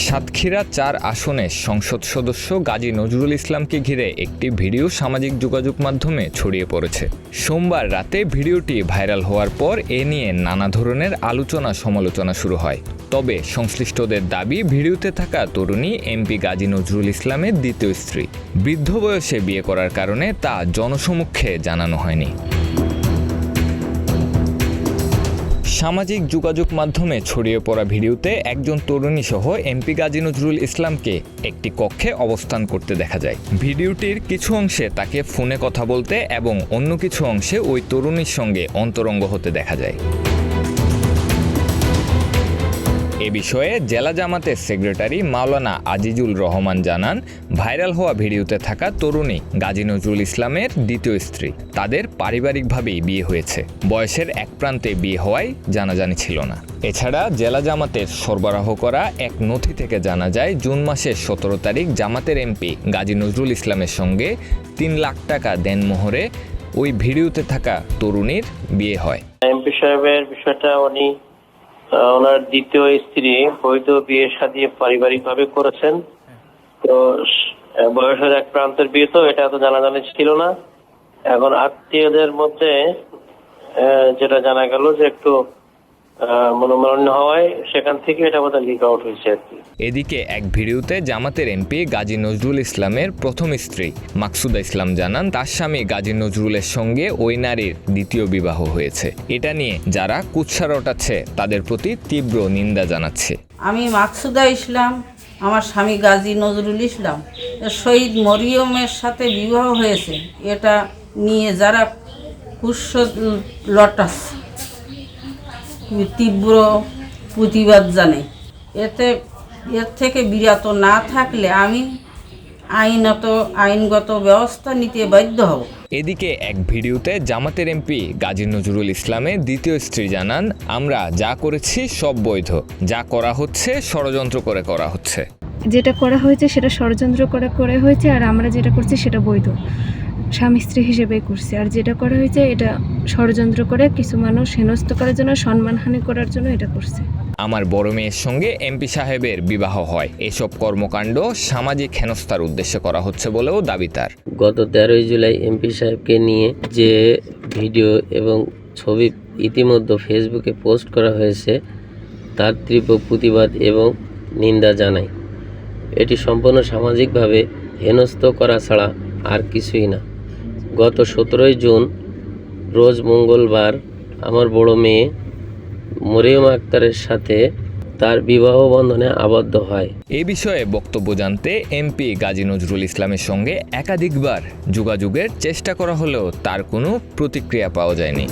সাতক্ষীরা ৪ আসনের সংসদ সদস্য গাজী নজরুল ইসলামকে ঘিরে একটি ভিডিও সামাজিক যোগাযোগ মাধ্যমে ছড়িয়ে পড়েছে। সোমবার রাতে ভিডিওটি ভাইরাল হওয়ার পর এ নিয়ে নানা ধরনের আলোচনা সমালোচনা শুরু হয়। তবে সংশ্লিষ্টদের দাবি, ভিডিওতে থাকা তরুণী এমপি গাজী নজরুল ইসলামের দ্বিতীয় স্ত্রী। বৃদ্ধ বয়সে বিয়ে করার কারণে তা জনসমক্ষে জানানো হয়নি। সামাজিক যোগাযোগ মাধ্যমে ছড়িয়ে পড়া ভিডিওতে একজন তরুণী সহ এমপি গাজী নজরুল ইসলামকে একটি কক্ষে অবস্থান করতে দেখা যায়। ভিডিওটির কিছু অংশে তাকে ফোনে কথা বলতে এবং অন্য কিছু অংশে ওই তরুণীর সঙ্গে অন্তরঙ্গ হতে দেখা যায়। এ বিষয়ে জেলা জামাতের সেক্রেটারি মাওলানা আজিজুল রহমান জানান, ভাইরাল হওয়া ভিডিওতে থাকা তরুণী গাজী নজরুল ইসলামের দ্বিতীয় স্ত্রী। তাদের পারিবারিকভাবেই বিয়ে হয়েছে। বয়সের এক প্রান্তে বিয়ে হওয়ায় জানাজানি ছিল না। এছাড়া জেলা জামাতের সরবরাহ করা এক নথি থেকে জানা যায়, জুন মাসের ১৭ তারিখ জামাতের এমপি গাজী নজরুল ইসলামের সঙ্গে ৩ লাখ টাকা দেনমোহরে ওই ভিডিওতে থাকা তরুণীর বিয়ে হয়। এমপি সাহেবের বিষয়টা ওনার দ্বিতীয় স্ত্রী বৈধ বিয়ে শাদী পারিবারিকভাবে করেছেন। তো বয়সের এক প্রান্তের বিয়ে, তো এটা এত জানাজানি ছিল না। এখন আত্মীয়দের মধ্যে যেটা জানা গেল যে একটু মনোমালিন্য হওয়ায় সেখান থেকে এটা বোধহয় লিক আউট হয়েছে আর কি। এদিকে এক ভিডিওতে জামাতের এমপি গাজী নজরুল ইসলামের প্রথম স্ত্রী মাকসুদা ইসলাম জানান, তার স্বামী গাজী নজরুলের সঙ্গে ওই নারীর দ্বিতীয় বিবাহ হয়েছে। এটা নিয়ে যারা কুৎসা রটাচ্ছে তাদের প্রতি তীব্র নিন্দা জানাচ্ছে। আমি মাকসুদা ইসলাম, আমার স্বামী গাজী নজরুল ইসলাম, শহীদ মরিয়মের সাথে বিবাহ হয়েছে। এটা নিয়ে যারা কুৎসা রটাচ্ছে তীব্র প্রতিবাদ জানাই। এর থেকে বিরত না থাকলে আমি আইনগত ব্যবস্থা নিতে বাধ্য হব। এদিকে এক ভিডিওতে জামাতের এমপি গাজী নজরুল ইসলামের দ্বিতীয় স্ত্রী জানান, আমরা যা করেছি সব বৈধ, যা করা হচ্ছে ষড়যন্ত্র করে করা হচ্ছে। যেটা করা হয়েছে সেটা ষড়যন্ত্র করে হয়েছে, আর আমরা যেটা করছি সেটা বৈধ, স্বামী স্ত্রী হিসেবে করছি। আর যেটা করা হয়েছে এটা ষড়যন্ত্র করে কিছু মানুষ হেনস্থ করার জন্য, সম্মানহানি করার জন্য এটা করছে। আমার বড় মেয়ের সঙ্গে এমপি সাহেবের বিবাহ হয়। এসব কর্মকাণ্ড সামাজিক হেনস্থার উদ্দেশ্যে করা হচ্ছে বলেও দাবি তার। গত 13 জুলাই এমপি সাহেবকে নিয়ে যে ভিডিও এবং ছবি ইতিমধ্যে ফেসবুকে পোস্ট করা হয়েছে, তার তীব্র প্রতিবাদ এবং নিন্দা জানাই। এটি সম্পূর্ণ সামাজিকভাবে হেনস্থ করা ছাড়া আর কিছুই না। গত 17 জুন রোজ মঙ্গলবার আমার বড় মেয়ে মরিয়ম আক্তারের সাথে তার বিবাহ বন্ধনে আবদ্ধ হয়। এ বিষয়ে বক্তব্য জানতে এমপি গাজী নজরুল ইসলামের সঙ্গে একাধিকবার যোগাযোগের চেষ্টা করা হলেও তার কোনো প্রতিক্রিয়া পাওয়া যায়নি।